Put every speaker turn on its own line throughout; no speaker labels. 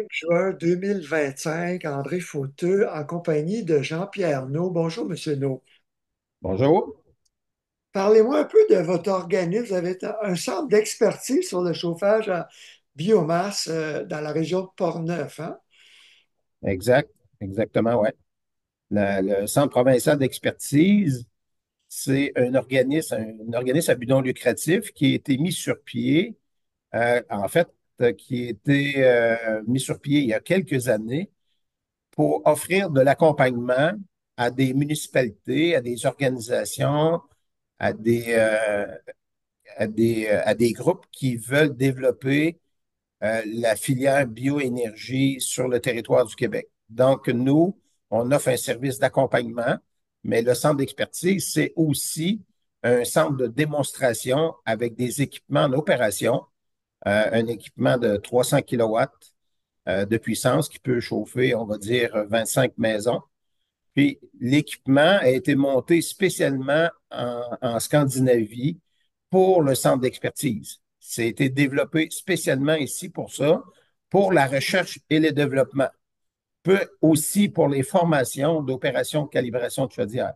Juin 2025, André Fauteux, en compagnie de Jean-Pierre Naud. Bonjour, Monsieur Naud.
Bonjour.
Parlez-moi un peu de votre organisme. Vous avez un centre d'expertise sur le chauffage à biomasse dans la région de Portneuf, hein?
Exact, exactement, ouais. Le Centre provincial d'expertise, c'est un organisme à but non lucratif qui a été mis sur pied, en fait, qui a été mis sur pied il y a quelques années pour offrir de l'accompagnement à des municipalités, à des organisations, à des groupes qui veulent développer la filière bioénergie sur le territoire du Québec. Donc, nous, on offre un service d'accompagnement, mais le centre d'expertise, c'est aussi un centre de démonstration avec des équipements en opération, un équipement de 300 kilowatts de puissance qui peut chauffer, on va dire, 25 maisons. Puis l'équipement a été monté spécialement en Scandinavie pour le centre d'expertise. Ça a été développé spécialement ici pour ça, pour la recherche et le développement, peu aussi pour les formations d'opération de calibration de chaudière.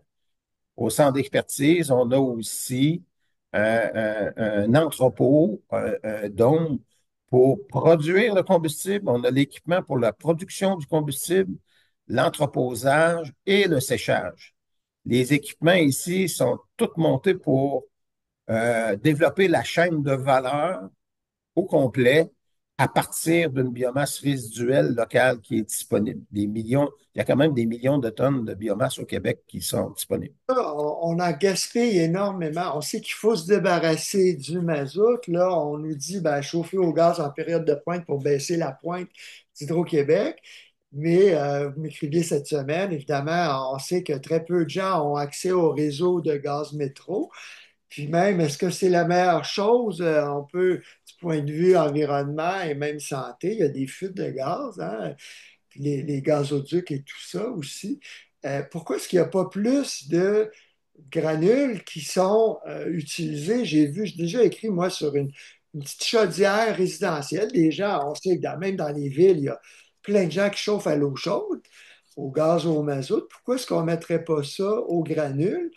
Au centre d'expertise, on a aussi un entrepôt, un dôme pour produire le combustible. On a l'équipement pour la production du combustible, l'entreposage et le séchage. Les équipements ici sont tous montés pour développer la chaîne de valeur au complet à partir d'une biomasse résiduelle locale qui est disponible. Il y a quand même des millions de tonnes de biomasse au Québec qui sont disponibles.
Là, on en gaspille énormément. On sait qu'il faut se débarrasser du mazout. Là, on nous dit ben, chauffer au gaz en période de pointe pour baisser la pointe d'Hydro-Québec. Mais vous m'écriviez cette semaine, évidemment, on sait que très peu de gens ont accès au réseau de gaz métro. Puis même, est-ce que c'est la meilleure chose? On peut, du point de vue environnement et même santé, il y a des fuites de gaz, hein? Puis les gazoducs et tout ça aussi. Pourquoi est-ce qu'il n'y a pas plus de granules qui sont utilisés? J'ai déjà écrit, moi, sur une petite chaudière résidentielle. Des gens, on sait que même dans les villes, il y a plein de gens qui chauffent à l'eau chaude, au gaz ou au mazout. Pourquoi est-ce qu'on ne mettrait pas ça aux granules?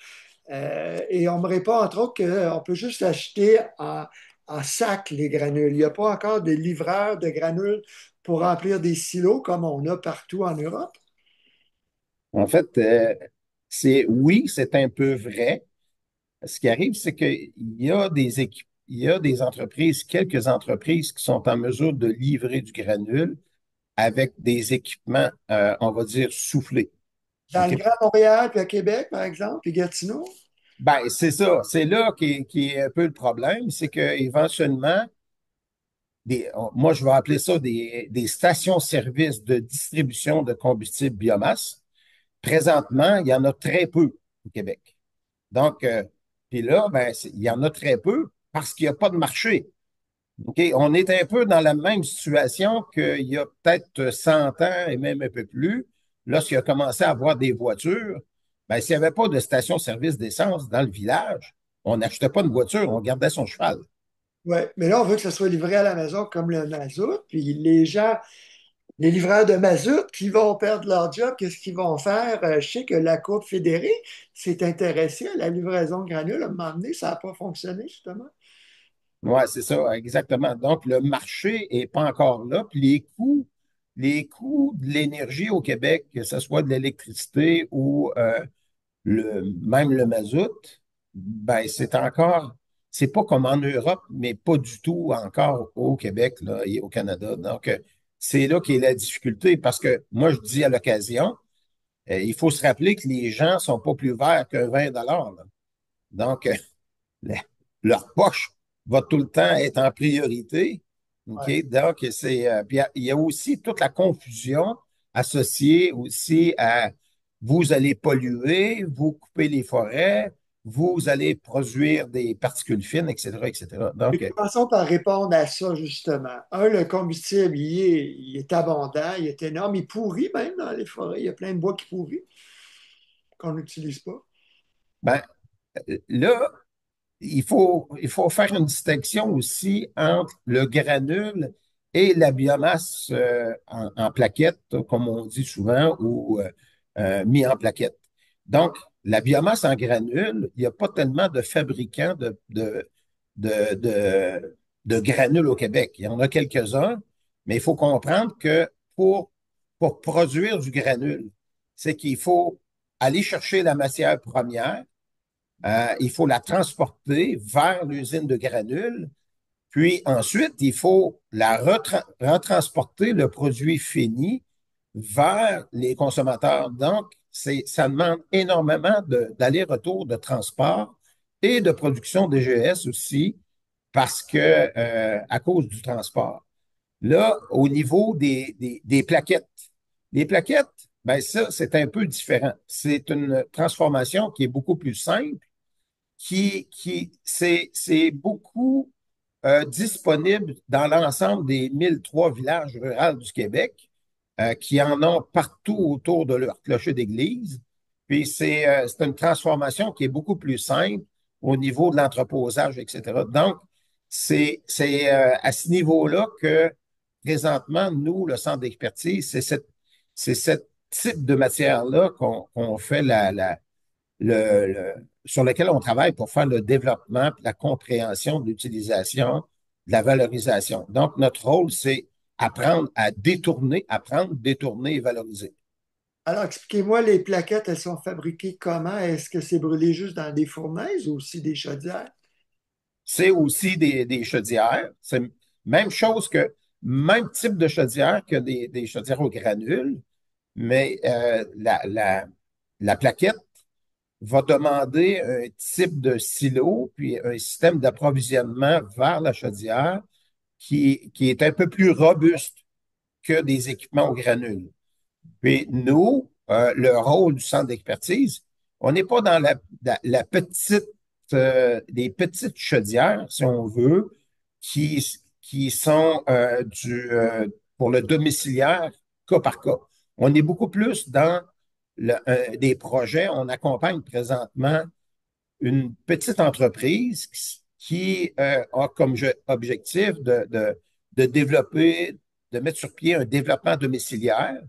Et on me répond, entre autres, qu'on peut juste acheter en sac les granules. Il n'y a pas encore de livreurs de granules pour remplir des silos comme on a partout en Europe.
En fait, oui, c'est un peu vrai. Ce qui arrive, c'est qu'il y a il y a des entreprises, quelques entreprises qui sont en mesure de livrer du granule avec des équipements, on va dire, soufflés.
Dans le
OK?
Grand Montréal, puis à Québec, par exemple, puis Gatineau.
Ben, c'est ça. C'est là qui est un peu le problème. C'est qu'éventuellement, moi, je vais appeler ça des stations-service de distribution de combustible biomasse. Présentement, il y en a très peu au Québec. Donc, puis là, ben, il y en a très peu parce qu'il n'y a pas de marché. OK? On est un peu dans la même situation qu'il y a peut-être 100 ans et même un peu plus, lorsqu'il a commencé à avoir des voitures. Ben, s'il n'y avait pas de station-service d'essence dans le village, on n'achetait pas une voiture, on gardait son cheval.
Oui, mais là, on veut que ça soit livré à la maison comme le mazout. Puis les gens, les livreurs de mazout qui vont perdre leur job, qu'est-ce qu'ils vont faire? Je sais que la Coupe fédérée s'est intéressée à la livraison de granules. À un moment donné, ça n'a pas fonctionné, justement.
Oui, c'est ça, exactement. Donc, le marché n'est pas encore là. Puis les coûts de l'énergie au Québec, que ce soit de l'électricité ou même le mazout, ben, c'est pas comme en Europe, mais pas du tout encore au Québec là, et au Canada. Donc, c'est là qu'est la difficulté parce que moi, je dis à l'occasion, il faut se rappeler que les gens sont pas plus verts que 20 $ là. Donc, le- leur poche va tout le temps être en priorité. OK?
Ouais.
Donc, puis il y a aussi toute la confusion associée aussi à vous allez polluer, vous coupez les forêts, vous allez produire des particules fines, etc., etc.
Et
Donc,
commençons par répondre à ça, justement. Un, le combustible, il est abondant, il est énorme, il pourrit même dans les forêts. Il y a plein de bois qui pourrit qu'on n'utilise pas.
ben, là, il faut faire une distinction aussi entre le granule et la biomasse en plaquettes, comme on dit souvent, ou mis en plaquettes. Donc, la biomasse en granules, il n'y a pas tellement de fabricants de, de, de granules au Québec. Il y en a quelques-uns, mais il faut comprendre que pour, pour produire du granule, c'est qu'il faut aller chercher la matière première, il faut la transporter vers l'usine de granules, puis ensuite, il faut retransporter le produit fini vers les consommateurs. Donc, ça demande énormément d'aller-retour de transport et de production de GES aussi, parce que à cause du transport. Là, au niveau des plaquettes, les plaquettes, ben ça, c'est un peu différent. C'est une transformation qui est beaucoup plus simple, c'est beaucoup disponible dans l'ensemble des 1003 villages ruraux du Québec, qui en ont partout autour de leur clocher d'église. Puis c'est une transformation qui est beaucoup plus simple au niveau de l'entreposage, etc. Donc, c'est à ce niveau-là que présentement, nous, le centre d'expertise, c'est ce type de matière-là qu'on fait sur lequel on travaille pour faire le développement, la compréhension de l'utilisation, de la valorisation. Donc, notre rôle, c'est apprendre à détourner, apprendre, détourner et valoriser.
Alors, expliquez-moi, les plaquettes, elles sont fabriquées comment? Est-ce que c'est brûlé juste dans des fournaises ou aussi des chaudières?
C'est aussi des chaudières. C'est même chose que, même type de chaudière que des chaudières au granule, mais la plaquette va demander un type de silo, puis un système d'approvisionnement vers la chaudière qui est un peu plus robuste que des équipements au granule. Puis nous, le rôle du centre d'expertise, on n'est pas dans la petite, les petites chaudières, si on veut, qui, qui sont pour le domiciliaire cas par cas. On est beaucoup plus dans des projets. On accompagne présentement une petite entreprise qui a comme objectif de développer, de mettre sur pied un développement domiciliaire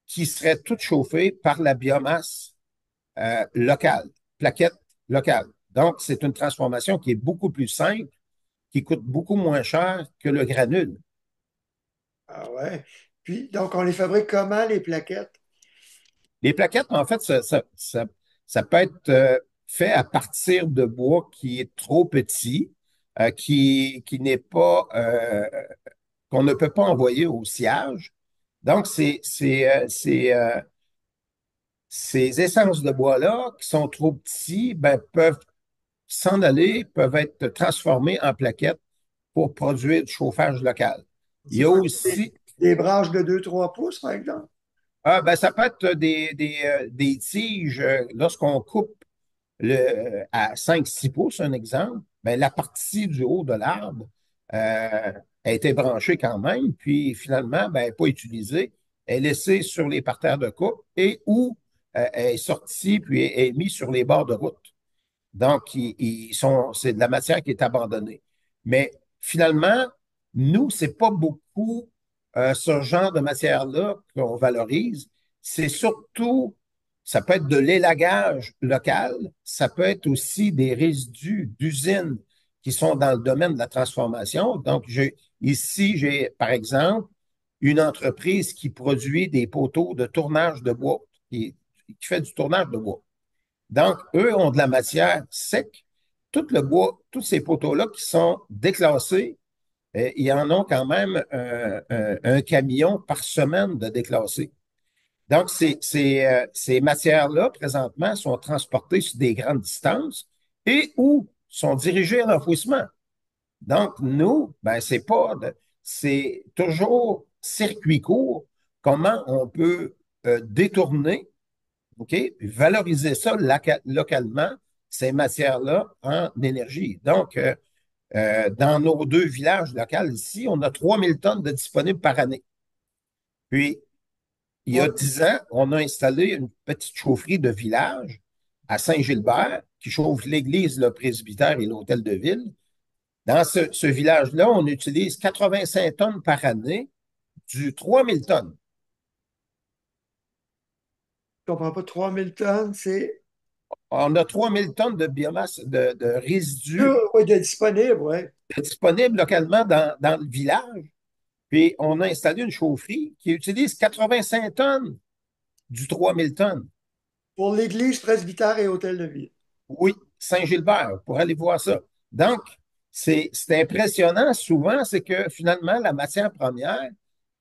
qui serait tout chauffé par la biomasse locale, plaquette locale. Donc, c'est une transformation qui est beaucoup plus simple, qui coûte beaucoup moins cher que le granule.
Ah ouais. Puis, donc, on les fabrique comment, les plaquettes?
Les plaquettes, en fait, ça peut être fait à partir de bois qui est trop petit, qui n'est pas, qu'on ne peut pas envoyer au sciage. Donc, ces essences de bois-là, qui sont trop petits, ben, peuvent s'en aller, peuvent être transformées en plaquettes pour produire du chauffage local. Il y
C'est
a
quoi?
aussi,
Des branches de 2-3 pouces, par exemple?
ben, ça peut être des tiges, lorsqu'on coupe à 5-6 pouces, un exemple, ben, la partie du haut de l'arbre a été branchée quand même, puis finalement, ben, elle n'est pas utilisée, elle est laissée sur les parterres de coupe et ou elle est sortie puis est mise sur les bords de route. Donc, c'est de la matière qui est abandonnée. Mais finalement, nous, c'est pas beaucoup ce genre de matière-là qu'on valorise. C'est surtout, ça peut être de l'élagage local, ça peut être aussi des résidus d'usines qui sont dans le domaine de la transformation. Donc, ici, j'ai, par exemple, une entreprise qui produit des poteaux de tournage de bois, qui fait du tournage de bois. Donc, eux ont de la matière sec. Tout le bois, tous ces poteaux-là qui sont déclassés, ils en ont quand même un camion par semaine de déclassés. Donc, ces matières-là, présentement, sont transportées sur des grandes distances et ou sont dirigées à l'enfouissement. Donc, nous, ben, c'est toujours circuit court. Comment on peut détourner, OK? Puis valoriser ça localement, ces matières-là, en énergie. Donc, dans nos deux villages locaux ici, on a 3 000 tonnes de disponibles par année. Puis, il y a 10 ans, on a installé une petite chaufferie de village à Saint-Gilbert qui chauffe l'église, le presbytère et l'hôtel de ville. Dans ce village-là, on utilise 85 tonnes par année du 3 000 tonnes.
Je comprends pas, 3 000 tonnes, c'est
On a 3 000 tonnes de biomasse, de résidus
oui, de disponible, oui.
disponibles localement dans le village. Puis, on a installé une chaufferie qui utilise 85 tonnes du 3 000 tonnes.
Pour l'église presbytère et hôtel de ville.
Oui, Saint-Gilbert, pour aller voir ça. Donc, c'est impressionnant. Souvent, c'est que finalement, la matière première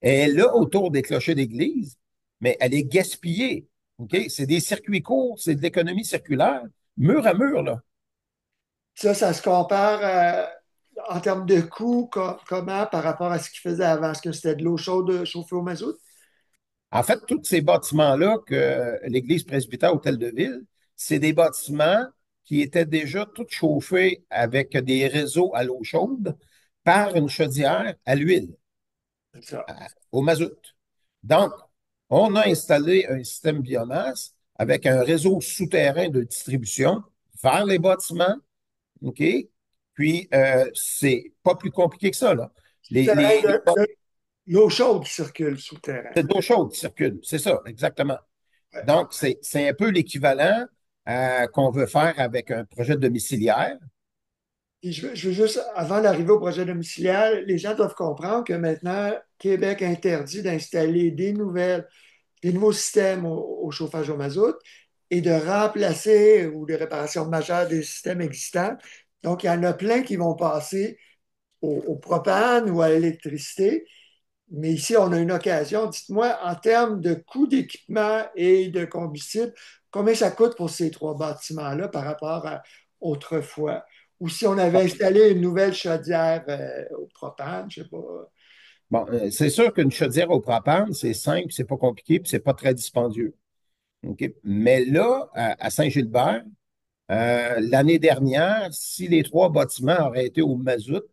est là autour des clochers d'église, mais elle est gaspillée. OK? C'est des circuits courts, c'est de l'économie circulaire, mur à mur, là.
Ça se compare en termes de coût, comment par rapport à ce qu'ils faisaient avant? Est-ce que c'était de l'eau chaude chauffée au mazout?
En fait, tous ces bâtiments-là que l'Église presbytère Hôtel de Ville, c'est des bâtiments qui étaient déjà tous chauffés avec des réseaux à l'eau chaude par une chaudière à l'huile,
C'est ça.
au mazout. Donc, on a installé un système biomasse avec un réseau souterrain de distribution vers les bâtiments, OK? Puis, c'est pas plus compliqué que ça, là.
Souterrain l'eau chaude qui circule souterrain.
C'est de l'eau chaude qui circule, c'est ça, exactement.
Ouais.
Donc, c'est un peu l'équivalent qu'on veut faire avec un projet domiciliaire.
Puis je veux juste, avant d'arriver au projet domiciliaire, les gens doivent comprendre que maintenant, Québec interdit d'installer des nouveaux systèmes au chauffage au mazout et de remplacer ou des réparations majeures des systèmes existants. Donc, il y en a plein qui vont passer au propane ou à l'électricité. Mais ici, on a une occasion. Dites-moi, en termes de coût d'équipement et de combustible, combien ça coûte pour ces trois bâtiments-là par rapport à autrefois? Ou si on avait installé une nouvelle chaudière au propane, je ne sais pas.
Bon, c'est sûr qu'une chaudière au propane, c'est simple, c'est pas compliqué, puis c'est pas très dispendieux. OK? Mais là, à Saint-Gilbert, l'année dernière, si les trois bâtiments auraient été au mazout,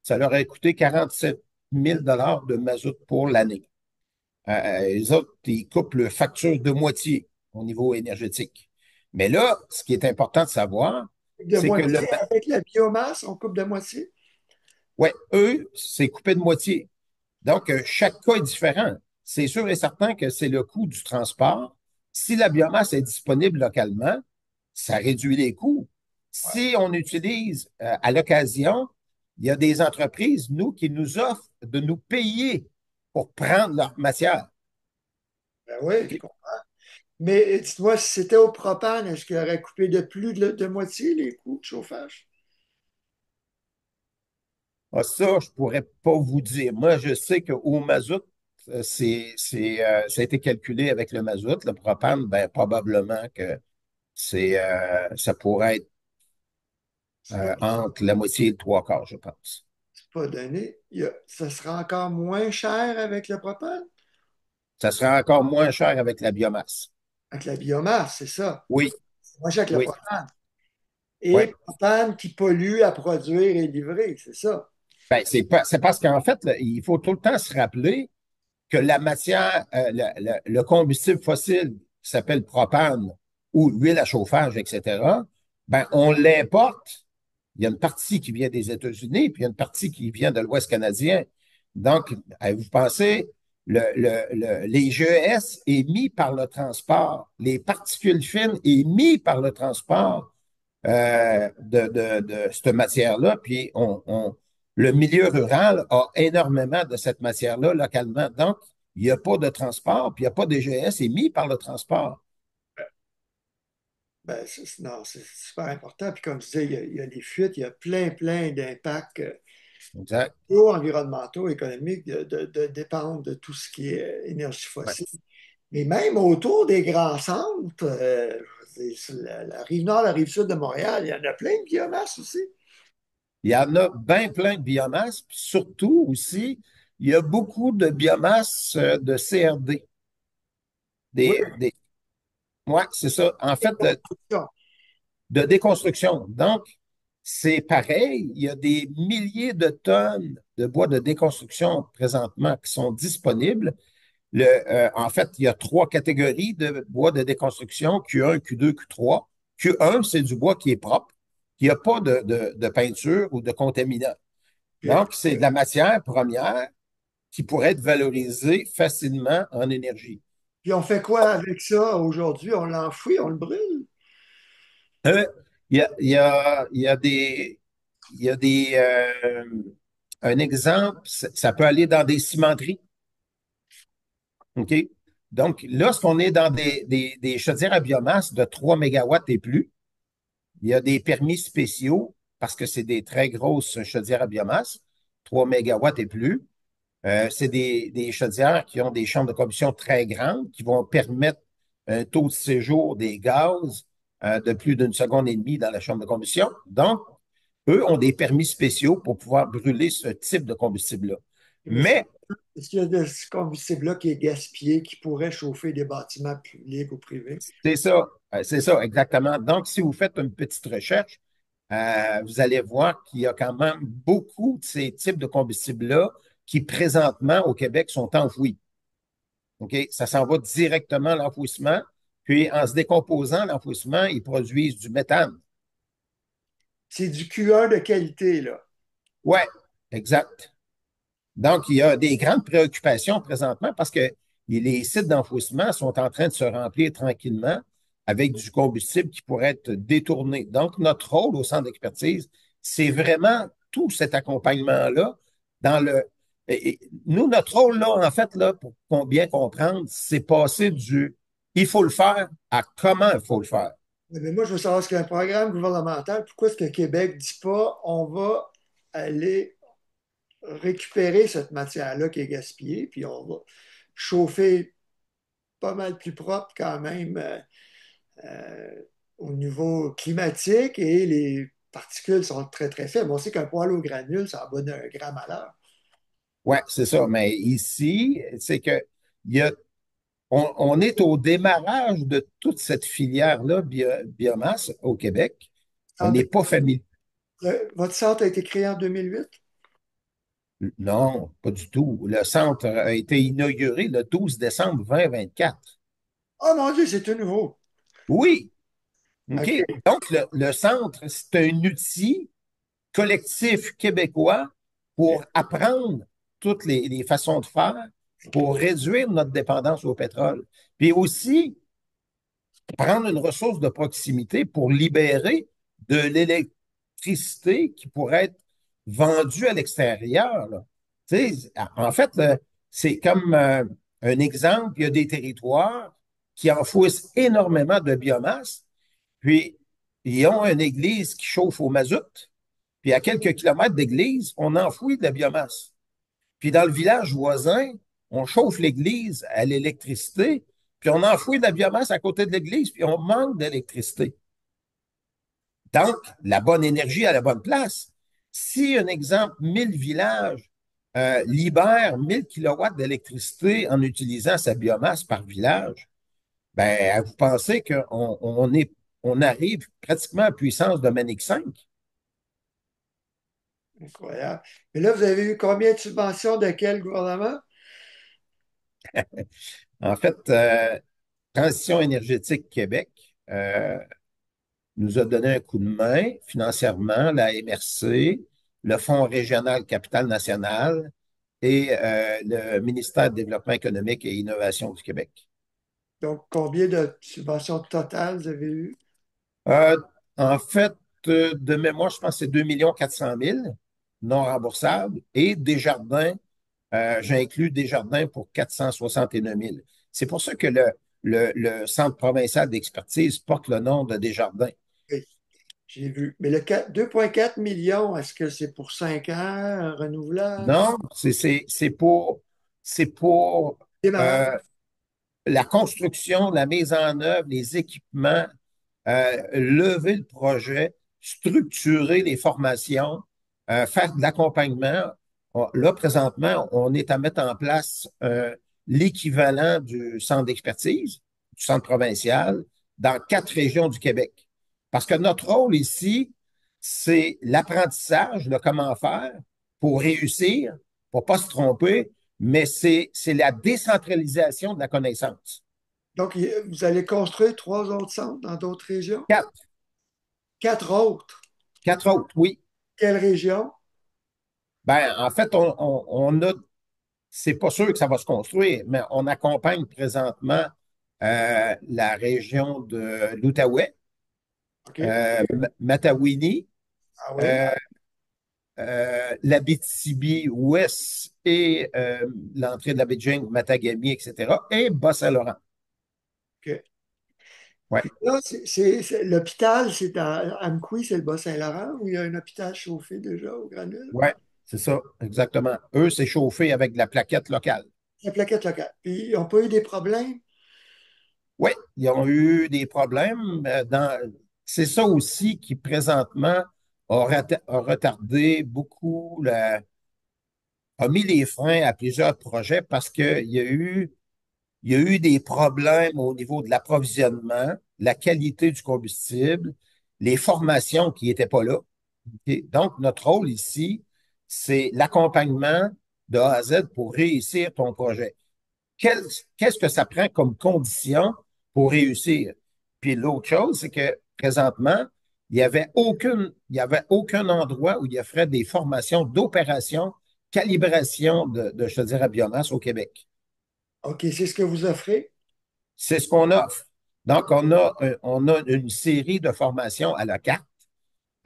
ça leur aurait coûté 47 000 de mazout pour l'année. Les autres, ils coupent le facture de moitié au niveau énergétique. Mais là, ce qui est important de savoir,
De
c'est que
moitié avec la biomasse, on coupe de moitié?
ouais, eux, c'est coupé de moitié. Donc, chaque cas est différent. C'est sûr et certain que c'est le coût du transport. Si la biomasse est disponible localement, ça réduit les coûts.
Ouais.
Si on utilise à l'occasion, il y a des entreprises, nous, qui nous offrent de nous payer pour prendre leur matière.
Ben oui, je
OK?
comprends. Mais dites-moi, si c'était au propane, est-ce qu'il aurait coupé de plus de moitié les coûts de chauffage?
Ah, ça, je pourrais pas vous dire. Moi, je sais qu'au mazout, ça a été calculé avec le mazout. Le propane, ben, probablement que ça pourrait être
C'est pas,
entre la moitié et le trois quarts, je pense.
c'est pas donné. Ça sera encore moins cher avec le propane?
Ça sera encore moins cher avec la biomasse.
Avec la biomasse, c'est ça.
Oui,
C'est moins cher que le
oui,
propane.
oui.
Et propane qui pollue à produire et livrer, c'est ça.
Ben, c'est parce qu'en fait, là, il faut tout le temps se rappeler que la matière, le combustible fossile qui s'appelle propane ou l'huile à chauffage, etc., ben, on l'importe. Il y a une partie qui vient des États-Unis, puis il y a une partie qui vient de l'Ouest canadien. Donc, vous pensez, les GES émis par le transport, les particules fines émis par le transport de cette matière-là, puis le milieu rural a énormément de cette matière-là localement. Donc, il n'y a pas de transport, puis il n'y a pas de GES émis par le transport.
Ben, non, c'est super important. Puis comme je disais, il y a des fuites, il y a plein d'impacts
Exact.
environnementaux, économiques de dépendre de tout ce qui est énergie
Ouais.
fossile. Mais même autour des grands centres, je veux dire, sur la rive nord, la rive sud de Montréal, il y en a plein de biomasse aussi.
Il y en a bien plein de biomasse, puis surtout aussi, il y a beaucoup de biomasse de CRD.
Oui,
Ouais, c'est ça. En fait,
construction.
de déconstruction. Donc, c'est pareil, il y a des milliers de tonnes de bois de déconstruction présentement qui sont disponibles. En fait, il y a trois catégories de bois de déconstruction, Q1, Q2, Q3. Q1, c'est du bois qui est propre, qu'il n'y a pas de peinture ou de contaminant.
Puis,
Donc, c'est de la matière première qui pourrait être valorisée facilement en énergie.
puis on fait quoi avec ça aujourd'hui? On l'enfouit, on le brûle?
Euh, il y a des, un exemple, ça peut aller dans des cimenteries. OK? Donc, lorsqu'on est dans des chaudières à biomasse de 3 mégawatts et plus, il y a des permis spéciaux parce que c'est des très grosses chaudières à biomasse, 3 mégawatts et plus. C'est des chaudières qui ont des chambres de combustion très grandes qui vont permettre un taux de séjour des gaz de plus d'une seconde et demie dans la chambre de combustion. Donc, eux ont des permis spéciaux pour pouvoir brûler ce type de combustible-là.
Mais
Mais
est-ce qu'il y a de ce combustible-là qui est gaspillé, qui pourrait chauffer des bâtiments publics ou privés?
c'est ça exactement. Donc, si vous faites une petite recherche, vous allez voir qu'il y a quand même beaucoup de ces types de combustibles-là qui présentement au Québec sont enfouis. OK? Ça s'en va directement à l'enfouissement. Puis, en se décomposant, l'enfouissement, ils produisent du méthane.
C'est du Q1 de qualité, là.
Ouais, exact. Donc, il y a des grandes préoccupations présentement parce que les sites d'enfouissement sont en train de se remplir tranquillement avec du combustible qui pourrait être détourné. Donc, notre rôle au centre d'expertise, c'est vraiment tout cet accompagnement-là dans le. Nous, notre rôle, là, en fait, là, pour bien comprendre, c'est passer du il faut le faire à comment il faut le faire.
Mais moi, je veux savoir ce qu'un programme gouvernemental, pourquoi est-ce que Québec ne dit pas on va aller récupérer cette matière-là qui est gaspillée, puis on va chauffer pas mal plus propre quand même euh, au niveau climatique et les particules sont très très faibles. On sait qu'un poêle au granule, ça en bat d'un gramme à l'heure.
Ouais, c'est ça. Mais ici, c'est que il y a on est au démarrage de toute cette filière-là, biomasse, au Québec. On n'est pas familier.
Votre centre a été créé en 2008?
Non, pas du tout. Le centre a été inauguré le 12 décembre 2024.
Oh mon Dieu, c'est tout nouveau.
Oui, OK.
OK.
Donc, le centre, c'est un outil collectif québécois pour apprendre toutes les façons de faire pour réduire notre dépendance au pétrole. Puis aussi, prendre une ressource de proximité pour libérer de l'électricité qui pourrait être vendue à l'extérieur, là. Tu sais, en fait, là, c'est comme un exemple, il y a des territoires qui enfouissent énormément de biomasse, puis ils ont une église qui chauffe au mazout, puis à quelques kilomètres d'église, on enfouit de la biomasse. Puis dans le village voisin, on chauffe l'église à l'électricité, puis on enfouit de la biomasse à côté de l'église, puis on manque d'électricité. Donc, la bonne énergie à la bonne place. Si, un exemple, 1000 villages libèrent 1000 kilowatts d'électricité en utilisant sa biomasse par village, ben, vous pensez on arrive pratiquement à puissance de Manic 5?
Incroyable. Mais là, vous avez eu combien de subventions de quel gouvernement?
En fait, Transition énergétique Québec, nous a donné un coup de main financièrement, la MRC, le Fonds régional Capital National et le ministère du Développement économique et Innovation du Québec.
Donc, combien de subventions totales vous avez eu?
Euh, En fait, de mémoire, je pense que c'est 2 400 000 non remboursables et Desjardins, j'ai inclus Desjardins pour 469 000. C'est pour ça que le Centre provincial d'expertise porte le nom de Desjardins.
Oui, j'ai vu. Mais le 2,4 millions, est-ce que c'est pour 5 ans, renouvelable?
Non, c'est pour
Démarrage.
euh, la construction, la mise en œuvre, les équipements, lever le projet, structurer les formations, faire de l'accompagnement. Là, présentement, on est à mettre en place l'équivalent du centre d'expertise, du centre provincial, dans 4 régions du Québec. Parce que notre rôle ici, c'est l'apprentissage, le comment faire pour réussir, pour pas se tromper, mais c'est la décentralisation de la connaissance.
Donc, vous allez construire 3 autres centres dans d'autres régions?
Quatre.
4 autres.
Quatre autres, oui.
Quelle région?
Ben, en fait, on a, c'est pas sûr que ça va se construire, mais on accompagne présentement la région de l'Outaouais,
OK.
Matawini,
Ah oui?
euh, l'Abitibi-Ouest et l'entrée de la baie de James, Matagami, etc., et Bas-Saint-Laurent.
OK.
Ouais,
Puis là, l'hôpital, c'est à Amqui, c'est le Bas-Saint-Laurent, où il y a un hôpital chauffé déjà au granule.
ouais, c'est ça, exactement. Eux, c'est chauffé avec de la plaquette locale.
La plaquette locale. Puis ils n'ont pas eu des problèmes?
Oui, ils ont eu des problèmes. C'est ça aussi qui, présentement, a retardé beaucoup, a mis les freins à plusieurs projets parce il y a eu des problèmes au niveau de l'approvisionnement, la qualité du combustible, les formations qui n'étaient pas là. OK? Donc, notre rôle ici, c'est l'accompagnement de A à Z pour réussir ton projet. Quel- Qu'est-ce que ça prend comme condition pour réussir? Puis l'autre chose, c'est que présentement, il y avait aucun endroit où il y a des formations d'opération, calibration je te dirais, biomasse au Québec.
OK, c'est ce que vous offrez?
C'est ce qu'on offre. Donc, on a une série de formations à la carte,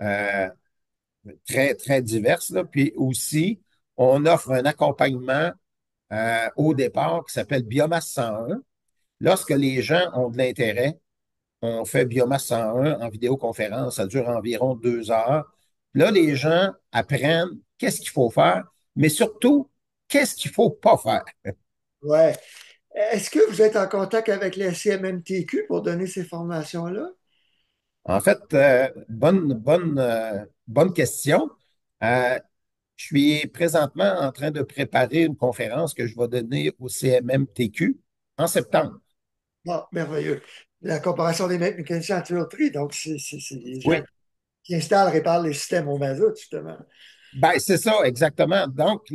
euh, très, très diverses, là. Puis aussi, on offre un accompagnement au départ qui s'appelle Biomasse 101. Lorsque les gens ont de l'intérêt, on fait Biomasse 101 en vidéoconférence. Ça dure environ 2 heures. Là, les gens apprennent qu'est-ce qu'il faut faire, mais surtout, qu'est-ce qu'il faut pas faire.
Ouais. Est-ce que vous êtes en contact avec la CMMTQ pour donner ces formations-là?
En fait, bonne question. Euh, je suis présentement en train de préparer une conférence que je vais donner au CMMTQ en septembre.
Bon, merveilleux. La comparaison des mécaniciens en tuyauterie, donc c'est les gens
Oui,
qui installent, réparent les systèmes au mazout, justement.
ben, c'est ça, exactement. Donc,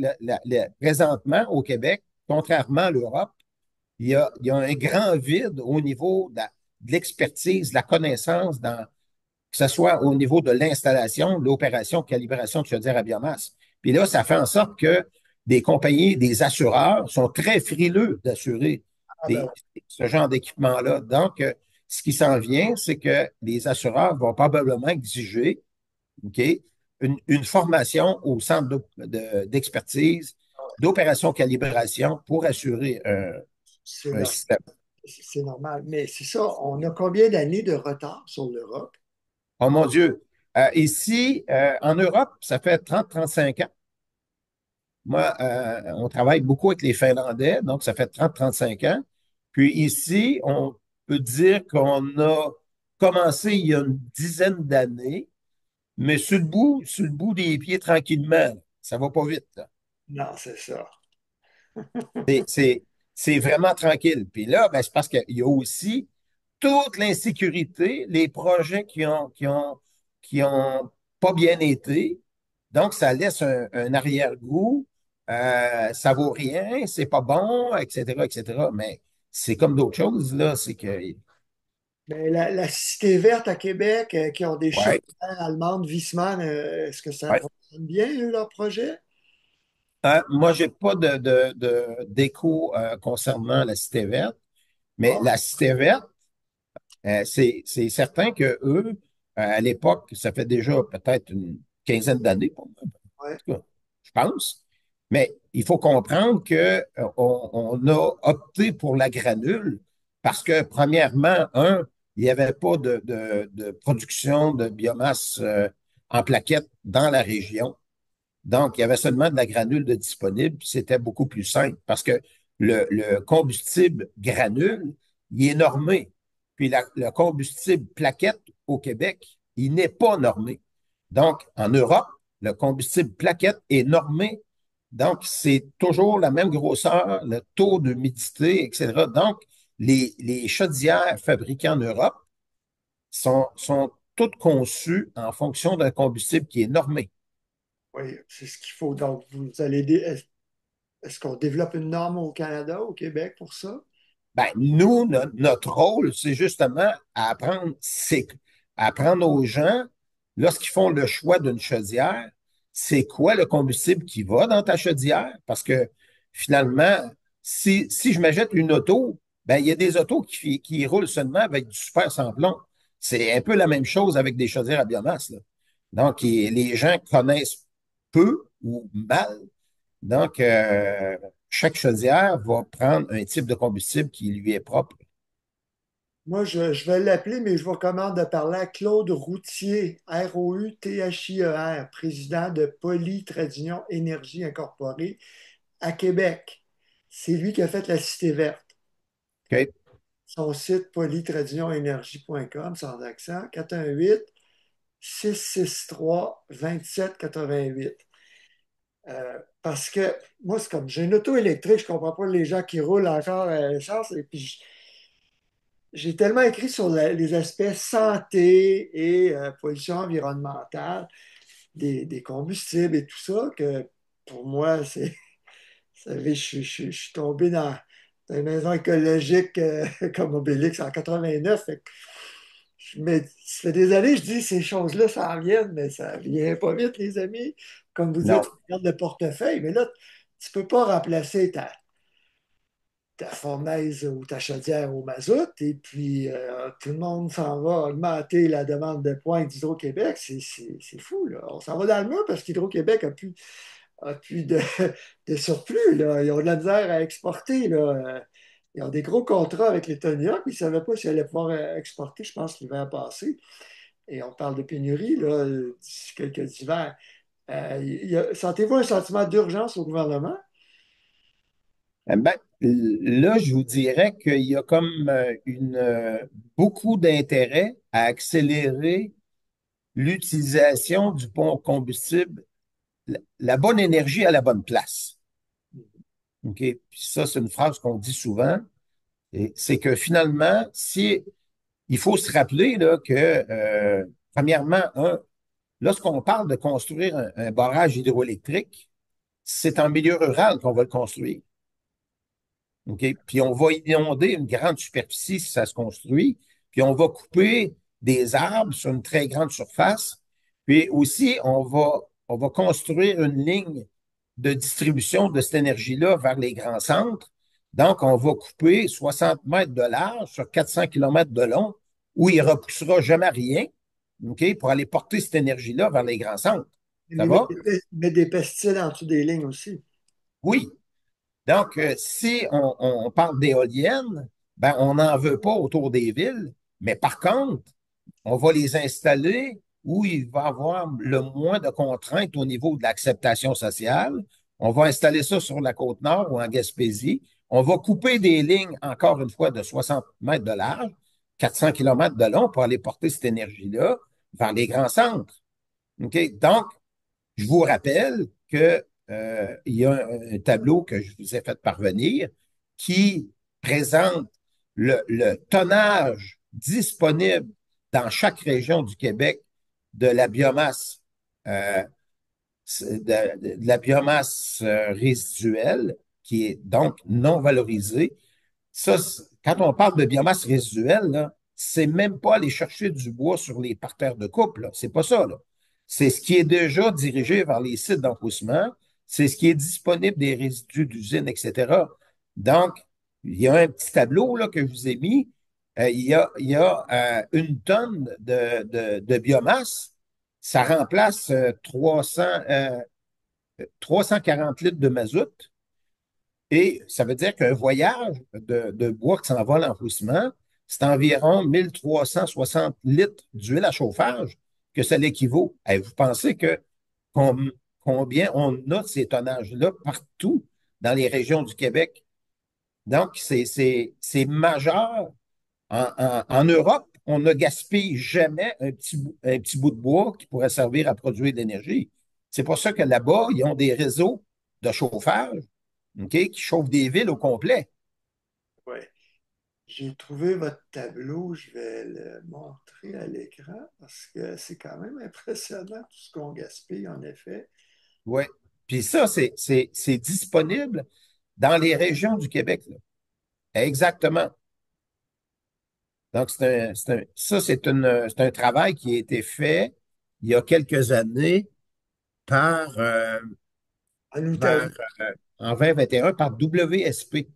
présentement, au Québec, contrairement à l'Europe, il y a un grand vide au niveau de l'expertise, de la connaissance, que ce soit au niveau de l'installation, l'opération, calibration de chaudière à biomasse. Puis là, ça fait en sorte que des compagnies, des assureurs sont très frileux d'assurer
Ah ben,
ce genre d'équipement-là. Donc, ce qui s'en vient, c'est que les assureurs vont probablement exiger, OK, une formation au centre d'expertise, d'opération calibration pour assurer
c'est
un
no-
système.
c'est normal. Mais c'est ça, on a combien d'années de retard sur l'Europe?
Oh mon Dieu. Ici, en Europe, ça fait 30-35 ans. Moi, on travaille beaucoup avec les Finlandais, donc ça fait 30-35 ans. Puis ici, on peut dire qu'on a commencé il y a une dizaine d'années, mais sur le bout des pieds tranquillement. Ça va pas vite, là.
Non, c'est ça.
C'est, c'est, c'est vraiment tranquille. Puis là, ben, c'est parce qu'il y a aussi toute l'insécurité, les projets qui ont pas bien été. Donc, ça laisse un arrière-goût. Ça vaut rien, c'est pas bon, etc., etc. Mais c'est comme d'autres choses, là. C'est que,
Mais la Cité verte à Québec, qui ont des chaudières
ouais,
allemandes, Viessmann, est-ce que ça
ouais.
fonctionne bien, eux, leur projet?
Moi, j'ai pas d'écho concernant la Cité verte, mais
Bon,
la Cité verte, c'est certain que eux, à l'époque, ça fait déjà peut-être une quinzaine d'années, pour moi,
ouais.
en tout cas, je pense. Mais il faut comprendre que on a opté pour la granule parce que, premièrement, il n'y avait pas de production de biomasse en plaquettes dans la région. Donc, il y avait seulement de la granule de disponible, puis c'était beaucoup plus simple parce que le combustible granule, il est normé. Puis le combustible plaquette au Québec, il n'est pas normé. Donc, en Europe, le combustible plaquette est normé. Donc, c'est toujours la même grosseur, le taux d'humidité, etc. Donc, les chaudières fabriquées en Europe sont toutes conçues en fonction d'un combustible qui est normé.
Oui, c'est ce qu'il faut. Donc, vous allez est-ce qu'on développe une norme au Canada, au Québec pour ça?
Ben, nous, notre rôle, c'est justement à apprendre aux gens lorsqu'ils font le choix d'une chaudière, c'est quoi le combustible qui va dans ta chaudière? Parce que finalement, si je m'achète une auto, ben, il y a des autos qui roulent seulement avec du super sans plomb. C'est un peu la même chose avec des chaudières à biomasse, là. Donc, les gens connaissent peu ou mal. Donc, chaque chaudière va prendre un type de combustible qui lui est propre.
Moi, je vais l'appeler, mais je vous recommande de parler à Claude Routhier, Routhier, président de Poly Tradition Énergie Incorporée à Québec. C'est lui qui a fait la Cité verte.
OK?
Son site polytraditionénergie.com, sans accent, 418-663-2788. Parce que moi, c'est comme j'ai une auto électrique, je ne comprends pas les gens qui roulent encore à l'essence. Et puis, j'ai tellement écrit sur les aspects santé et pollution environnementale des combustibles et tout ça que pour moi, c'est, vous savez, je suis tombé dans une maison écologique comme Obélix en 89. Fait que ça fait des années que je dis ces choses-là, ça en vient, mais ça vient pas vite, les amis. Comme vous dites,
Non,
on regarde le portefeuille, mais là, tu peux pas remplacer ta fournaise ou ta chaudière au mazout, et puis tout le monde s'en va augmenter la demande de pointe d'Hydro-Québec. C'est fou, là. On s'en va dans le mur parce qu'Hydro-Québec a plus de surplus, là. Ils ont de la misère à exporter, là. Ils ont des gros contrats avec l'Estonia, puis ils ne savaient pas s'ils allaient pouvoir exporter, je pense, l'hiver passé. Et on parle de pénurie, là, d'ici quelques hivers. Sentez-vous un sentiment d'urgence au gouvernement?
ben, là, je vous dirais qu'il y a comme beaucoup d'intérêt à accélérer l'utilisation du bon combustible, la bonne énergie à la bonne place. OK? Puis ça, c'est une phrase qu'on dit souvent. Et c'est que finalement, si il faut se rappeler là, que, premièrement, lorsqu'on parle de construire un barrage hydroélectrique, c'est en milieu rural qu'on va le construire. OK? Puis on va inonder une grande superficie si ça se construit, puis on va couper des arbres sur une très grande surface. Puis aussi, on va construire une ligne de distribution de cette énergie-là vers les grands centres. Donc, on va couper 60 mètres de large sur 400 kilomètres de long, où il ne repoussera jamais rien, OK, pour aller porter cette énergie-là vers les grands centres. Ça
Mais
va?
mettre des pesticides en dessous des lignes aussi.
Oui. Donc, si on parle d'éoliennes, ben, on n'en veut pas autour des villes, mais par contre, on va les installer où il va y avoir le moins de contraintes au niveau de l'acceptation sociale. On va installer ça sur la côte nord ou en Gaspésie. On va couper des lignes, encore une fois, de 60 mètres de large, 400 kilomètres de long pour aller porter cette énergie-là vers les grands centres. OK? Donc, je vous rappelle que, il y a un tableau que je vous ai fait parvenir qui présente le tonnage disponible dans chaque région du Québec de la biomasse, euh, de la biomasse résiduelle qui est donc non valorisée. Ça, quand on parle de biomasse résiduelle, là, c'est même pas aller chercher du bois sur les parterres de coupe, là. C'est pas ça, là. C'est ce qui est déjà dirigé vers les sites d'enfouissement. C'est ce qui est disponible des résidus d'usine, etc. Donc, il y a un petit tableau là, que je vous ai mis. Il y a une tonne de biomasse. Ça remplace 340 litres de mazout. Et ça veut dire qu'un voyage de bois qui s'en va à l'enfouissement, c'est environ 1360 litres d'huile à chauffage que ça l'équivaut. Et vous pensez que combien on a de ces tonnages-là partout dans les régions du Québec? Donc, c'est majeur. En Europe, on ne gaspille jamais un petit bout de bois qui pourrait servir à produire de l'énergie. C'est pour ça que là-bas, ils ont des réseaux de chauffage, OK, qui chauffent des villes au complet.
Ouais. J'ai trouvé votre tableau, je vais le montrer à l'écran parce que c'est quand même impressionnant tout ce qu'on gaspille, en effet.
Ouais. Puis ça, c'est disponible dans les régions du Québec, là. Exactement. Donc, ça, c'est un travail qui a été fait il y a quelques années par,
En
vers,
Italie.
en 2021 par WSP,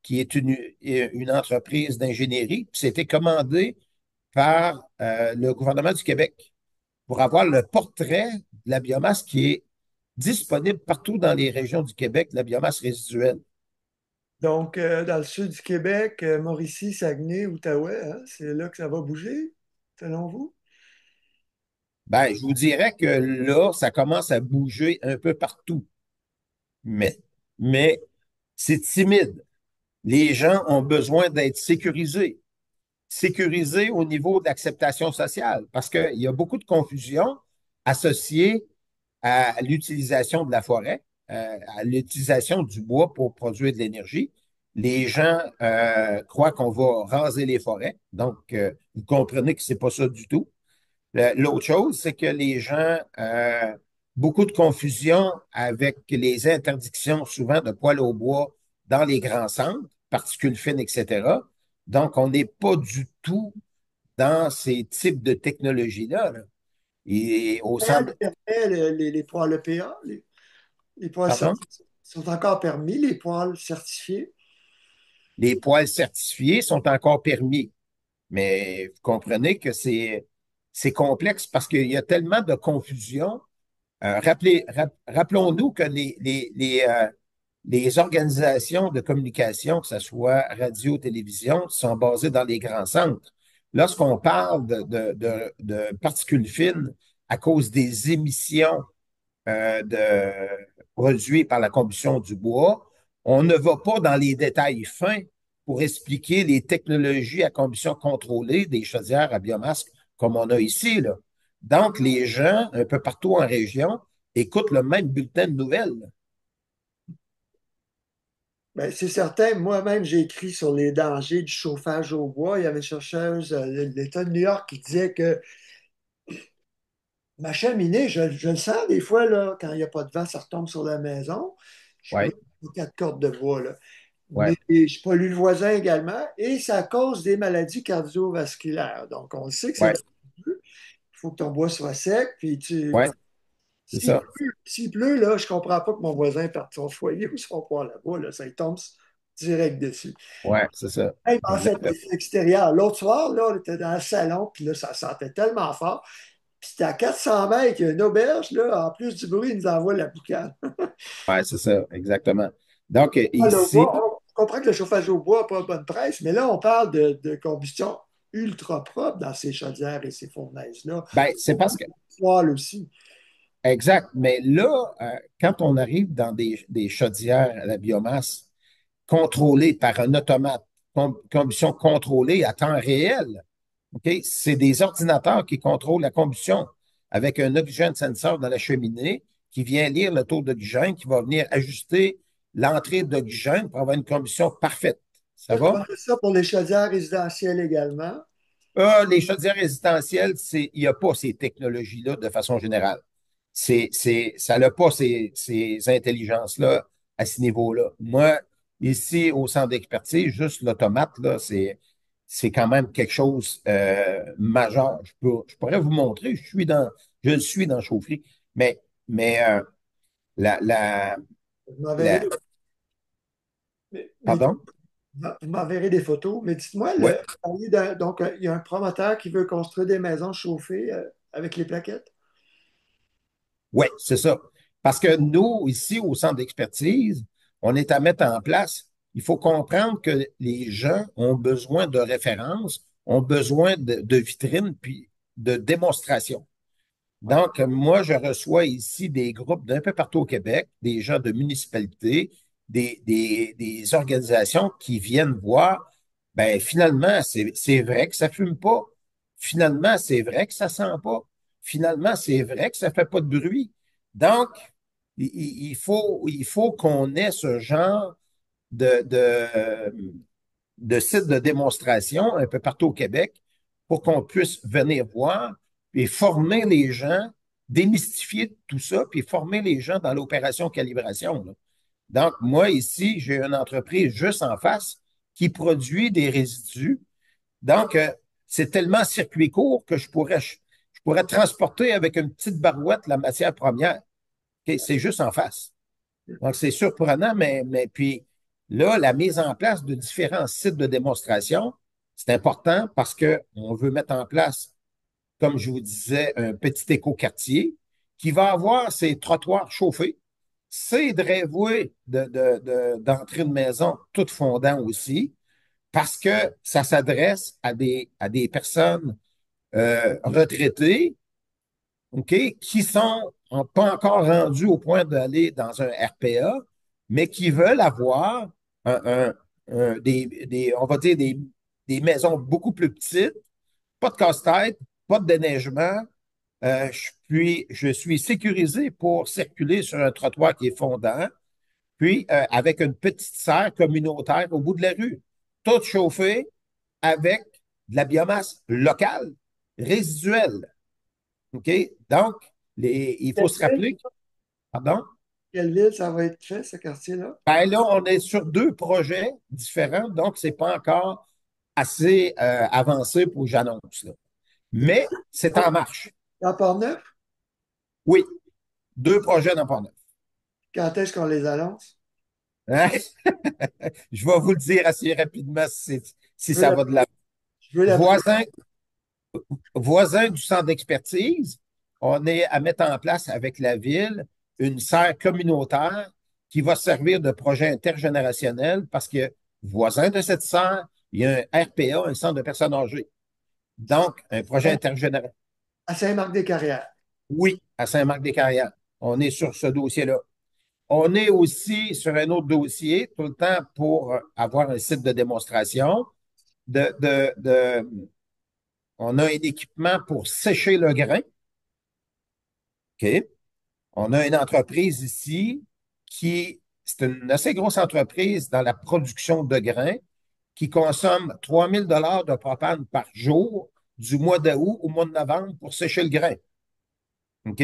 qui est une entreprise d'ingénierie. Puis c'était commandé par le gouvernement du Québec pour avoir le portrait de la biomasse qui est disponible partout dans les régions du Québec, la biomasse résiduelle.
Donc, dans le sud du Québec, Mauricie, Saguenay, Outaouais, hein, c'est là que ça va bouger, selon vous?
Ben, je vous dirais que là, ça commence à bouger un peu partout, mais, mais c'est timide. Les gens ont besoin d'être sécurisés. Sécurisés au niveau de l'acceptation sociale, parce qu'il y a beaucoup de confusion associée à l'utilisation de la forêt, à l'utilisation du bois pour produire de l'énergie. Les gens croient qu'on va raser les forêts, donc vous comprenez que c'est pas ça du tout. L'autre chose, c'est que les gens, beaucoup de confusion avec les interdictions souvent de poêle au bois dans les grands centres, particules fines, etc. Donc, on n'est pas du tout dans ces types de technologies-là. Là. Et au
Elle
centre,
permet les poêles EPA, les poêles
pardon,
certifiés sont encore permis, les poêles certifiés.
les poêles certifiés sont encore permis, mais vous comprenez que c'est complexe parce qu'il y a tellement de confusion. Rappelons-nous que les organisations de communication, que ce soit radio, télévision, sont basées dans les grands centres. Lorsqu'on parle de particules fines à cause des émissions produites par la combustion du bois, on ne va pas dans les détails fins pour expliquer les technologies à combustion contrôlée des chaudières à biomasse comme on a ici, là. Donc, les gens, un peu partout en région, écoutent le même bulletin de nouvelles.
Ben, c'est certain, moi-même, j'ai écrit sur les dangers du chauffage au bois. Il y avait une chercheuse de l'État de New York qui disait que ma cheminée, je le sens des fois, là, quand il n'y a pas de vent, ça retombe sur la maison. Je suis
Ouais,
aux quatre cordes de bois, là.
ouais,
Mais je pollue le voisin également et ça cause des maladies cardiovasculaires. Donc, on le sait que c'est
ouais,
dangereux. Il faut que ton bois soit sec. Puis
ouais, c'est ça.
s'il pleut, là, je ne comprends pas que mon voisin perde son foyer ou son poêle là-bas. Là, ça lui tombe direct dessus.
Ouais, c'est ça.
Même en fait,
Exactement.
l'effet extérieur. L'autre soir, là, on était dans le salon, puis là, ça sentait tellement fort. Puis c'était à 400 mètres, il y a une auberge, là, en plus du bruit, il nous envoie la boucane.
Ouais, c'est ça, exactement. Donc,
Ah, le
ici,
bois, on comprend que le chauffage au bois n'a pas bonne presse, mais là, on parle de combustion ultra propre dans ces chaudières et ces fournaises-là.
ben, c'est parce que,
Poêle aussi.
exact, mais là, quand on arrive dans des chaudières à la biomasse contrôlées par un automate, combustion contrôlée à temps réel, OK, c'est des ordinateurs qui contrôlent la combustion avec un oxygène sensor dans la cheminée qui vient lire le taux d'oxygène, qui va venir ajuster l'entrée d'oxygène pour avoir une combustion parfaite. Ça
Ça, tu
va?
parles de ça pour les chaudières résidentielles également.
Les chaudières résidentielles, il n'y a pas ces technologies-là de façon générale. Ça n'a pas ces intelligences-là à ce niveau-là. Moi, ici, au centre d'expertise, juste l'automate, là, c'est quand même quelque chose majeur. Je pourrais vous montrer, je le suis dans la chaufferie, mais la, la,
Vous m'enverrez
la,
des, mais
pardon?
vous m'enverrez des photos. Mais dites-moi,
Oui,
vous parliez donc, il y a un promoteur qui veut construire des maisons chauffées avec les plaquettes.
oui, c'est ça. Parce que nous, ici, au centre d'expertise, on est à mettre en place. Il faut comprendre que les gens ont besoin de références, ont besoin de vitrines, puis de démonstrations.
Ouais.
Donc, moi, je reçois ici des groupes d'un peu partout au Québec, des gens de municipalités, des organisations qui viennent voir, ben finalement, c'est vrai que ça fume pas. Finalement, c'est vrai que ça sent pas. Finalement, c'est vrai que ça fait pas de bruit. Donc, il faut qu'on ait ce genre de, de, de sites de démonstration un peu partout au Québec pour qu'on puisse venir voir et former les gens, démystifier tout ça, puis former les gens dans l'opération calibration, là. Donc, moi, ici, j'ai une entreprise juste en face qui produit des résidus. Donc, c'est tellement circuit court que je pourrais transporter avec une petite barouette la matière première. OK, c'est juste en face. Donc, c'est surprenant, mais puis là, la mise en place de différents sites de démonstration, c'est important parce qu'on veut mettre en place, comme je vous disais, un petit écoquartier qui va avoir ses trottoirs chauffés, ses drivways d'entrée de maison, tout fondant aussi, parce que ça s'adresse à des personnes retraités, OK, qui sont pas encore rendus au point d'aller dans un RPA, mais qui veulent avoir un- on va dire des maisons beaucoup plus petites, pas de casse-tête, pas de déneigement. Je suis sécurisé pour circuler sur un trottoir qui est fondant, puis avec une petite serre communautaire au bout de la rue, toute chauffée avec de la biomasse locale, résiduelle. OK? Donc, il faut
Quelle
se
ville?
rappeler, pardon,
Quelle ville ça va être fait, ce quartier-là?
ben là, on est sur deux projets différents, donc c'est pas encore assez avancé pour que j'annonce, là. Mais c'est en marche.
Dans Port-Neuf?
Oui, deux projets dans Pont-Neuf.
Quand est-ce qu'on les annonce?
Hein? Je vais vous le dire assez rapidement si
Je veux
ça
la,
va de la.
je veux la
Voisin, voisin du centre d'expertise, on est à mettre en place avec la ville une serre communautaire qui va servir de projet intergénérationnel parce que voisin de cette serre, il y a un RPA, un centre de personnes âgées. Donc, un projet intergénérationnel.
à Saint-Marc-des-Carrières.
Oui, à Saint-Marc-des-Carrières. On est sur ce dossier-là. On est aussi sur un autre dossier, tout le temps pour avoir un site de démonstration. On a un équipement pour sécher le grain. OK? On a une entreprise ici c'est une assez grosse entreprise dans la production de grains qui consomme 3 000 $ de propane par jour du mois d'août au mois de novembre pour sécher le grain. OK?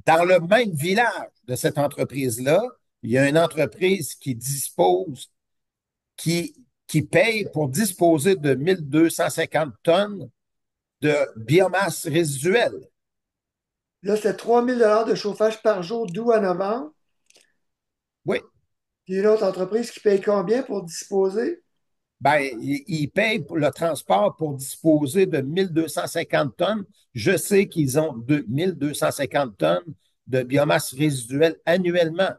Dans le même village de cette entreprise-là, il y a une entreprise qui, qui paye pour disposer de 1 250 tonnes de biomasse résiduelle.
Là, c'est 3 000 $ de chauffage par jour d'août à novembre.
Oui,
Puis une autre entreprise qui paye combien pour disposer?
ben, ils payent pour le transport pour disposer de 1 250 tonnes. Je sais qu'ils ont 2 250 tonnes de biomasse résiduelle annuellement.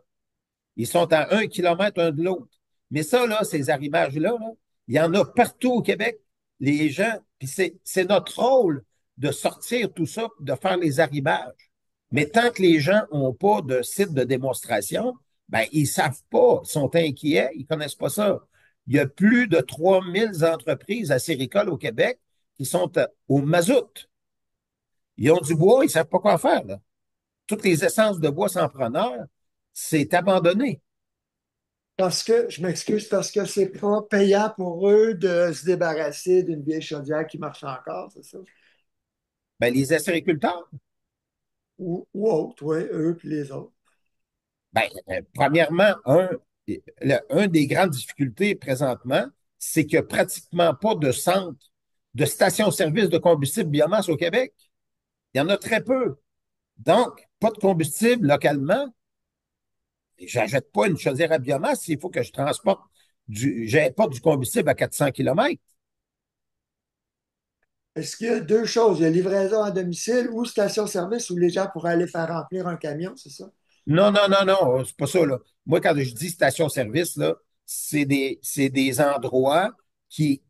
Ils sont à 1 kilomètre un de l'autre. Mais ça, là, ces arrimages-là, là, il y en a partout au Québec. Les gens, puis c'est notre rôle de sortir tout ça, de faire les arrimages. Mais tant que les gens n'ont pas de site de démonstration, ben, ils ne savent pas, ils sont inquiets, ils ne connaissent pas ça. Il y a plus de 3 000 entreprises acéricoles au Québec qui sont au mazout. Ils ont du bois, ils ne savent pas quoi faire, là. Toutes les essences de bois sans preneur, c'est abandonné.
Parce que, je m'excuse, parce que c'est pas payant pour eux de se débarrasser d'une vieille chaudière qui marche encore, c'est ça?
Ben, les acériculteurs,
Ou autres, oui, eux puis les autres.
ben, premièrement, un des grandes difficultés présentement, c'est qu'il n'y a pratiquement pas de centre de station-service de combustible biomasse au Québec. Il y en a très peu. Donc, pas de combustible localement. J'achète pas une chaudière à biomasse, il faut que je transporte j'importe du combustible à 400 kilomètres.
Est-ce qu'il y a deux choses? Il y a livraison à domicile ou station-service où les gens pourraient aller faire remplir un camion, c'est ça?
Non, non, non, non, c'est pas ça, là. Moi, quand je dis station-service, là, c'est des endroits qui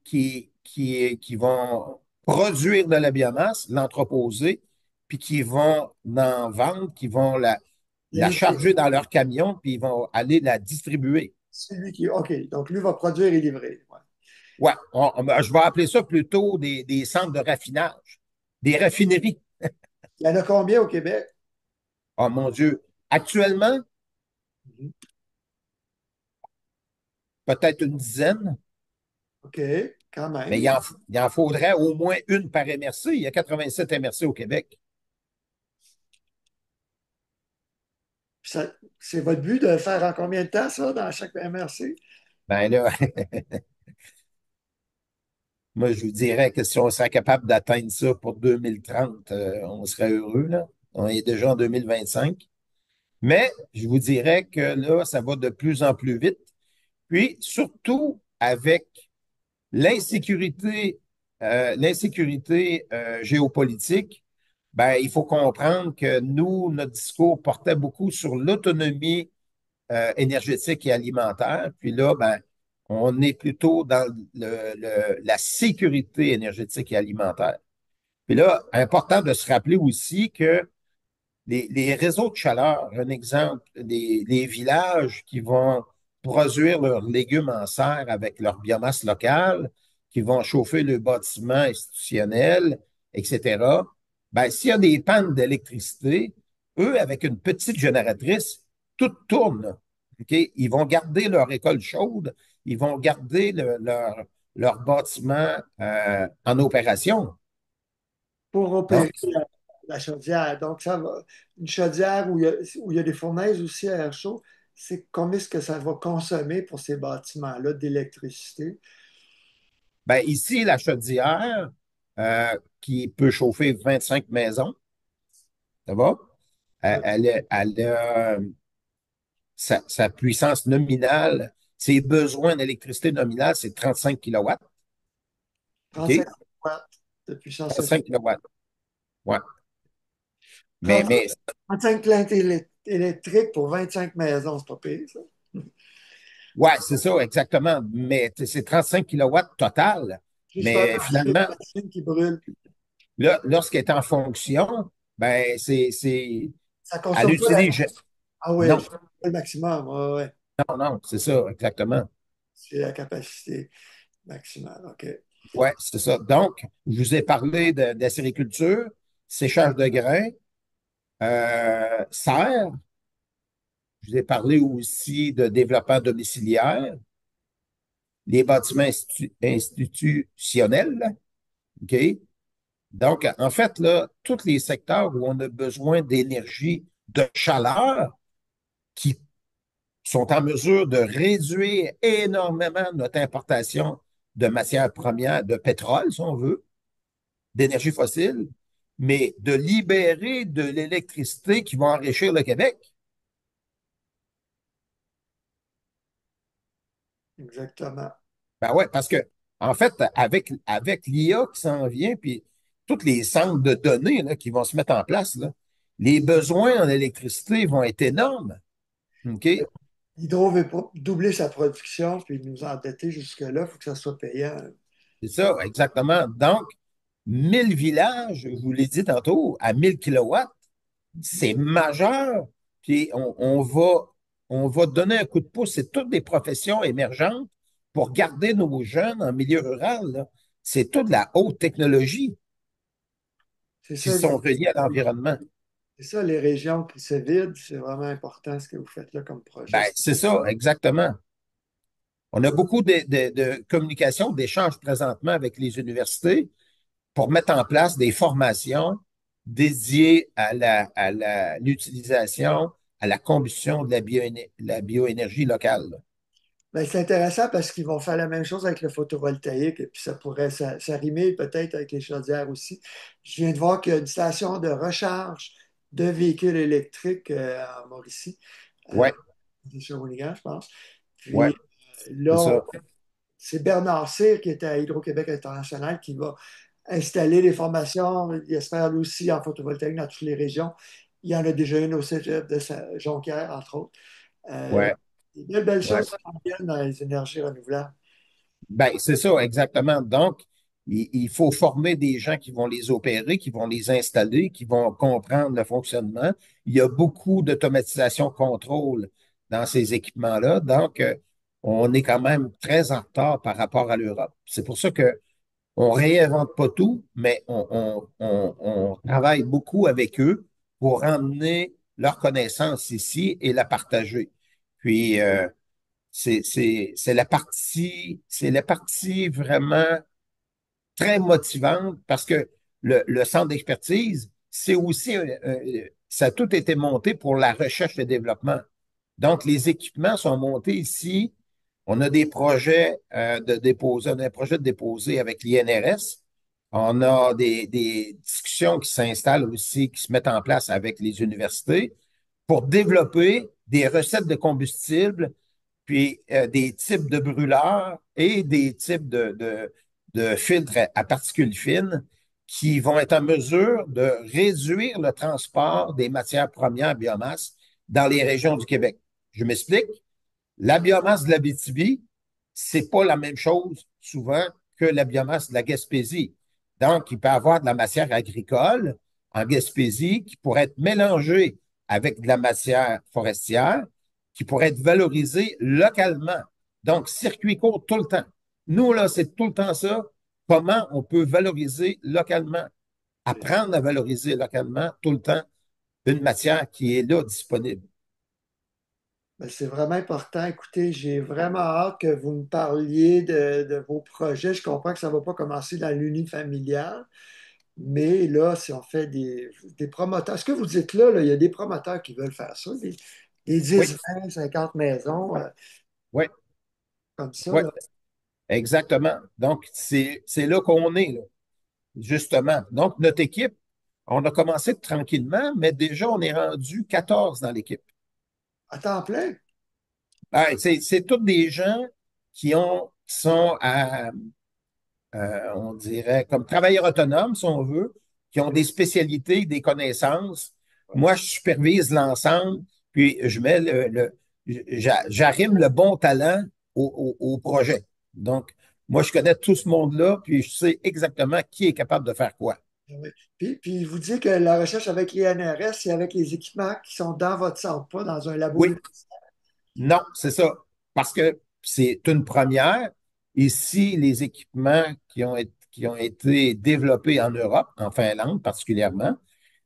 vont produire de la biomasse, l'entreposer, puis qui vont en vendre, qui vont
La
la
livrer.
charger dans leur camion, puis ils vont aller la distribuer.
Celui qui. OK, donc lui va produire et livrer. Ouais.
Ouais, je vais appeler ça plutôt des centres de raffinage, des raffineries.
Il y en a combien au Québec?
Oh mon Dieu. Actuellement,
Mhm.
peut-être une dizaine.
OK, quand
Mais
même.
il en faudrait au moins une par MRC. Il y a 87 MRC au Québec.
C'est votre but de faire en combien de temps, ça, dans chaque MRC?
Ben là, Moi, je vous dirais que si on serait capable d'atteindre ça pour 2030, on serait heureux, là. On est déjà en 2025. Mais je vous dirais que là, ça va de plus en plus vite. Puis, surtout avec l'insécurité géopolitique, ben, il faut comprendre que nous, notre discours portait beaucoup sur l'autonomie énergétique et alimentaire. Puis là, ben, on est plutôt dans la sécurité énergétique et alimentaire. Puis là, important de se rappeler aussi que les réseaux de chaleur, un exemple, les villages qui vont produire leurs légumes en serre avec leur biomasse locale, qui vont chauffer le bâtiment institutionnel, etc. Ben, s'il y a des pannes d'électricité, eux, avec une petite génératrice, tout tourne. OK? Ils vont garder leur école chaude, ils vont garder leur bâtiment en opération.
pour
Donc,
opérer la chaudière. Donc, ça va. Une chaudière où il y a des fournaises aussi à air chaud, c'est combien est-ce que ça va consommer pour ces bâtiments-là d'électricité?
ben, ici, la chaudière, qui peut chauffer 25 maisons, ça va? Elle a sa puissance nominale, ses besoins d'électricité nominale, c'est 35 kilowatts.
35
OK?
watts de puissance
35 kilowatts. Ouais. Mais,
35,
mais
35 plaintes électriques pour 25 maisons, c'est pas pire, ça.
ouais, c'est ça, exactement. Mais c'est 35 kilowatts total.
Juste un
Mais finalement,
machine qui brûle.
là, lorsqu'elle est en fonction, ben,
Ça
elle
consomme pas la.
utilise,
Ah oui,
non,
le maximum. Ouais, ouais.
non, non, c'est ça, exactement.
C'est la capacité maximale. OK.
Ouais, c'est ça. Donc, je vous ai parlé d'acériculture, séchage de grains, serre. Je vous ai parlé aussi de développement domiciliaire, les bâtiments institutionnels, là, OK? Donc, en fait, là, tous les secteurs où on a besoin d'énergie, de chaleur, qui sont en mesure de réduire énormément notre importation de matières premières, de pétrole, si on veut, d'énergie fossile, mais de libérer de l'électricité qui va enrichir le Québec.
Exactement.
Ben ouais, parce que, en fait, avec l'IA qui s'en vient, puis tous les centres de données là, qui vont se mettre en place, là, les besoins en électricité vont être énormes. OK?
Hydro veut doubler sa production puis nous endetter jusque-là. Il faut que ça soit payant.
C'est ça, exactement. Donc, 1000 villages, je vous l'ai dit tantôt, à 1000 kilowatts, c'est majeur. Puis on va donner un coup de pouce. C'est toutes des professions émergentes pour garder nos jeunes en milieu rural, là. C'est toute la haute technologie
C'est
qui
ça,
sont reliées à l'environnement.
c'est ça, les régions qui se vident. C'est vraiment important ce que vous faites là comme projet.
Ben, c'est ça, exactement. On a beaucoup de communication, d'échanges présentement avec les universités pour mettre en place des formations dédiées l'utilisation, à la combustion de la bioénergie locale, là.
Ben, c'est intéressant parce qu'ils vont faire la même chose avec le photovoltaïque et puis ça pourrait s'arrimer peut-être avec les chaudières aussi. Je viens de voir qu'il y a une station de recharge de véhicules électriques en Mauricie, euh,
Ouais,
c'est Shawinigan, je pense.
ouais,
Puis
c'est
là,
ça.
c'est Bernard Cyr qui était à Hydro-Québec International qui va installer les formations. Il espère lui aussi en photovoltaïque dans toutes les régions. Il y en a déjà une au Cégep de Jonquière, entre autres. Euh,
Ouais,
des belles
ouais.
choses qui s'en viennent dans les énergies renouvelables.
Ben, c'est ça, exactement. Donc, il faut former des gens qui vont les opérer, qui vont les installer, qui vont comprendre le fonctionnement. Il y a beaucoup d'automatisation contrôle dans ces équipements-là. Donc, on est quand même très en retard par rapport à l'Europe. C'est pour ça que on réinvente pas tout, mais on travaille beaucoup avec eux pour emmener leur connaissance ici et la partager. Puis, c'est la partie vraiment très motivante parce que le centre d'expertise, c'est aussi, ça a tout été monté pour la recherche et le développement. Donc, les équipements sont montés ici On a des projets de déposer, on a un projet de déposer avec l'INRS. On a des discussions qui s'installent aussi, qui se mettent en place avec les universités pour développer des recettes de combustible, puis des types de brûleurs et des types de filtres à particules fines qui vont être en mesure de réduire le transport des matières premières biomasse dans les régions du Québec. Je m'explique. La biomasse de l'Abitibi, c'est pas la même chose souvent que la biomasse de la Gaspésie. Donc, il peut y avoir de la matière agricole en Gaspésie qui pourrait être mélangée avec de la matière forestière qui pourrait être valorisée localement. Donc, circuit court tout le temps. Nous, là, c'est tout le temps ça. Comment on peut valoriser localement, apprendre à valoriser localement tout le temps une matière qui est là disponible.
Ben, c'est vraiment important. Écoutez, j'ai vraiment hâte que vous me parliez de vos projets. Je comprends que ça ne va pas commencer dans l'unifamilial, mais là, si on fait des promoteurs, ce que vous dites là, il y a des promoteurs qui veulent faire ça, des
Oui,
10, 20, 50 maisons
oui,
comme ça,
oui,
là.
exactement. Donc, c'est là qu'on est, là, justement. Donc, notre équipe, on a commencé tranquillement, mais déjà, on est rendu 14 dans l'équipe.
À temps plein.
Ah, c'est tous des gens qui sont à, on dirait, comme travailleurs autonomes, si on veut, qui ont des spécialités, des connaissances. Moi, je supervise l'ensemble, puis je mets j'arrime le bon talent au projet. Donc, moi, je connais tout ce monde-là, puis je sais exactement qui est capable de faire quoi.
Oui. Puis vous dites que la recherche avec l'INRS, c'est avec les équipements qui sont dans votre centre, pas dans un labo.
Oui, non, c'est ça. Parce que c'est une première. Ici, les équipements qui ont été développés en Europe, en Finlande particulièrement,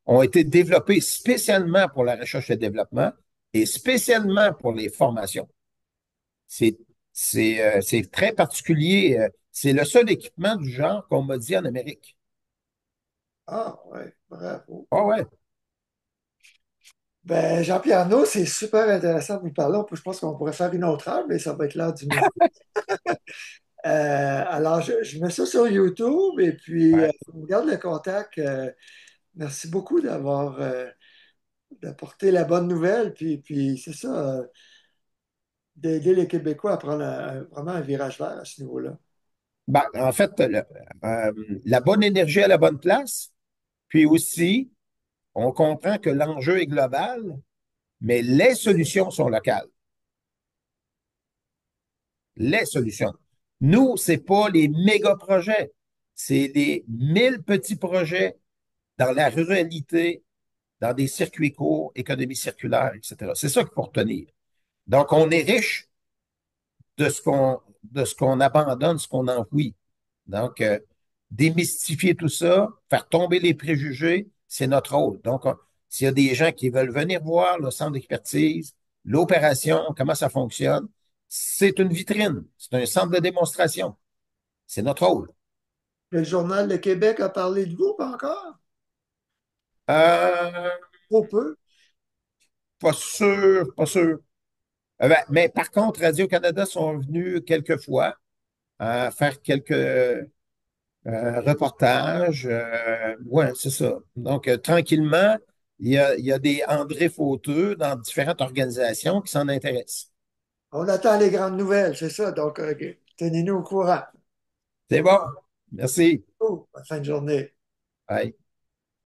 ont été développés spécialement pour la recherche et le développement et spécialement pour les formations. C'est, c'est très particulier. C'est le seul équipement du genre qu'on m'a dit en Amérique.
Ah, oui, bravo.
Ah ouais.
Ben, Jean-Pierre Naud, c'est super intéressant de vous parler. Je pense qu'on pourrait faire une autre heure, mais ça va être l'heure du midi. Alors, je mets ça sur YouTube et puis
Ouais.
on garde le contact. Merci beaucoup d'apporter la bonne nouvelle. Puis c'est ça, d'aider les Québécois à prendre vraiment un virage vert à ce niveau-là.
Ben, en fait, euh, la bonne énergie à la bonne place, puis aussi, on comprend que l'enjeu est global, mais les solutions sont locales. Les solutions. Nous, c'est pas les méga projets, c'est les 1000 petits projets dans la ruralité, dans des circuits courts, économie circulaire, etc. C'est ça qu'il faut retenir. Donc, on est riche de ce qu'on abandonne, ce qu'on enfouit. Donc, démystifier tout ça, faire tomber les préjugés, c'est notre rôle. Donc, s'il y a des gens qui veulent venir voir le centre d'expertise, l'opération, comment ça fonctionne, c'est une vitrine, c'est un centre de démonstration. C'est notre rôle.
Le Journal de Québec a parlé de vous, pas encore?
Euh,
Trop peu.
pas sûr, pas sûr. Mais par contre, Radio-Canada sont venus quelques fois faire quelques reportages. Ouais, c'est ça. Donc, tranquillement, il y a des André Fauteux dans différentes organisations qui s'en intéressent.
On attend les grandes nouvelles, c'est ça. Donc, tenez-nous au courant.
C'est bon. Merci.
Oh, bonne fin de journée.
Bye.